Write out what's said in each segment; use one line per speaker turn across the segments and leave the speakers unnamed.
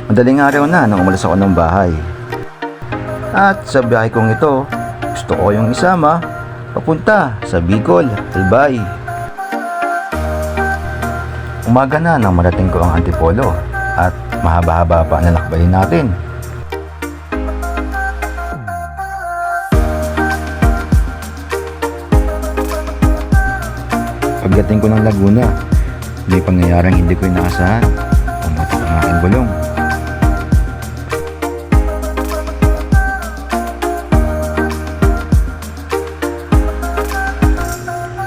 Madaling araw na nang umalis ako ng bahay. At sa biyahe kong ito, gusto ko yung isama papunta sa Bicol, Albay. Umaga na nang marating ko ang Antipolo at mahaba-haba pa ang nalakbayin natin. Pagdating ko ng Laguna, may pangyayaring hindi ko inaasahan. Pumatok ang aking gulong.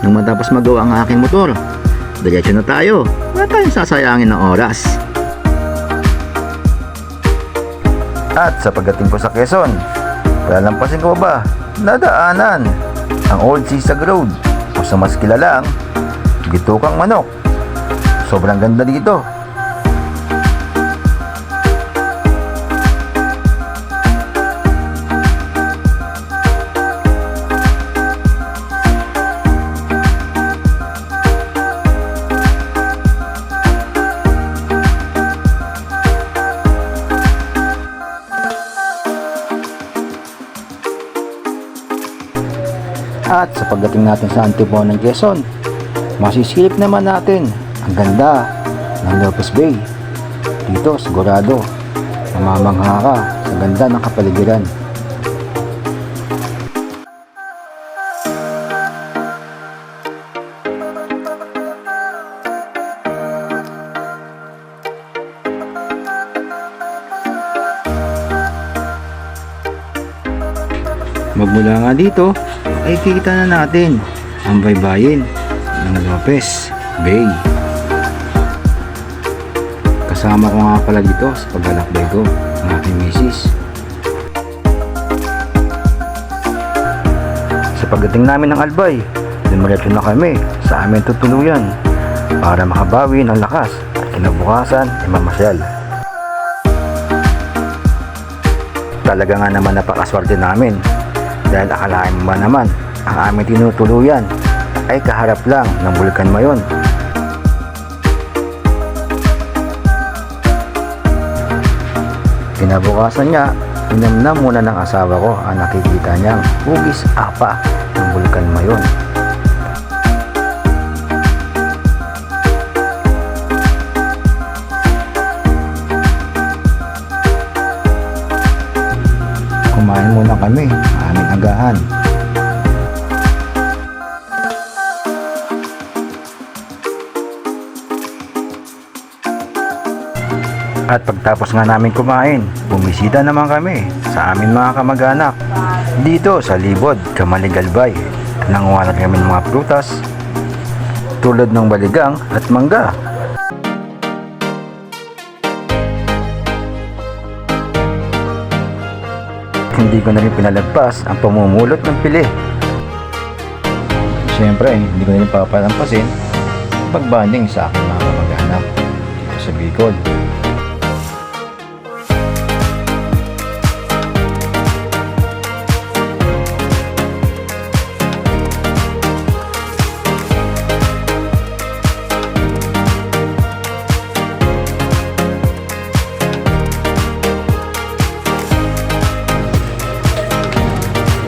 Nung matapos magawa ang aking motor, diretso na tayo. Wala tayong sasayangin ng oras. At sa pagdating ko sa Quezon, lalampasin ko ba? Nadaanan ang Old Sisag Road, o sa mas kilalang Bitukang Manok. Sobrang ganda dito. At sa pagdating natin sa Antipolo ng Quezon, masisilip naman natin ang ganda ng Lopez Bay. Dito sigurado mamamangha ka sa ganda ng kapaligiran. Magmula nga dito ay kikita na natin ang baybayin ng Lopez Bay. Kasama ko nga pala dito sa paglalakbay ko ang aking misis. Sa pagdating namin ng Albay, dumiretso na kami sa aming tutuluyan para makabawi ng lakas at kinabukasan ay mamasyal. Talaga nga naman napakaswerte namin dahil akalain mo ba naman ang aming tinutuluyan ay kaharap lang ng Bulkan Mayon. Kinabukasan niya, inamnam muna ng asawa ko ang nakikita niyang hugis apa ng Bulkan Mayon. Kumain muna kami sa aming agahan. At pagtapos nga namin kumain, bumisita naman kami sa aming mga kamag-anak dito sa Libod, Kamalig, Albay. Nanguhanan kami ng mga prutas tulad ng baligang at mangga. Hindi ko na rin pinalagpas ang pamumulot ng pili. Siyempre, hindi ko na rin papalampasin pagbanding sa aking mga kamag-anak dito sa Bicol.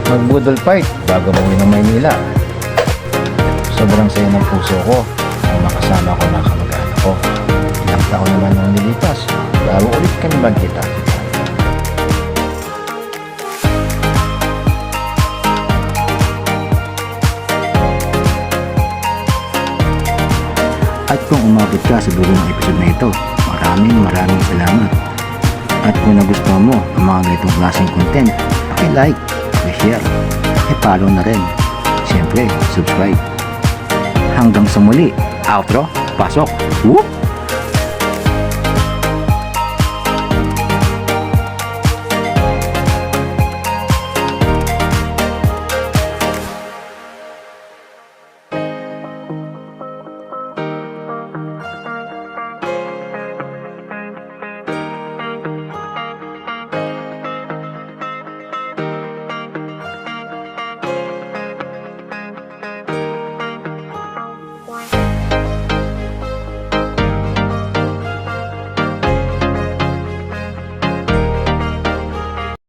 Magbudol fight bago mauwi ng Maynila. Sobrang saya ng puso ko ang makasama ko ng kamag-anak ko. Ilang taon naman nang nilipas bago ulit kami magkita. At kung umabot ka sa dulo ng episode na ito, maraming salamat. At kung nagustuhan mo ang mga ganitong klaseng content, paki-like, share, follow na rin. Siyempre, subscribe. Hanggang sa muli, outro, pasok. Whoop!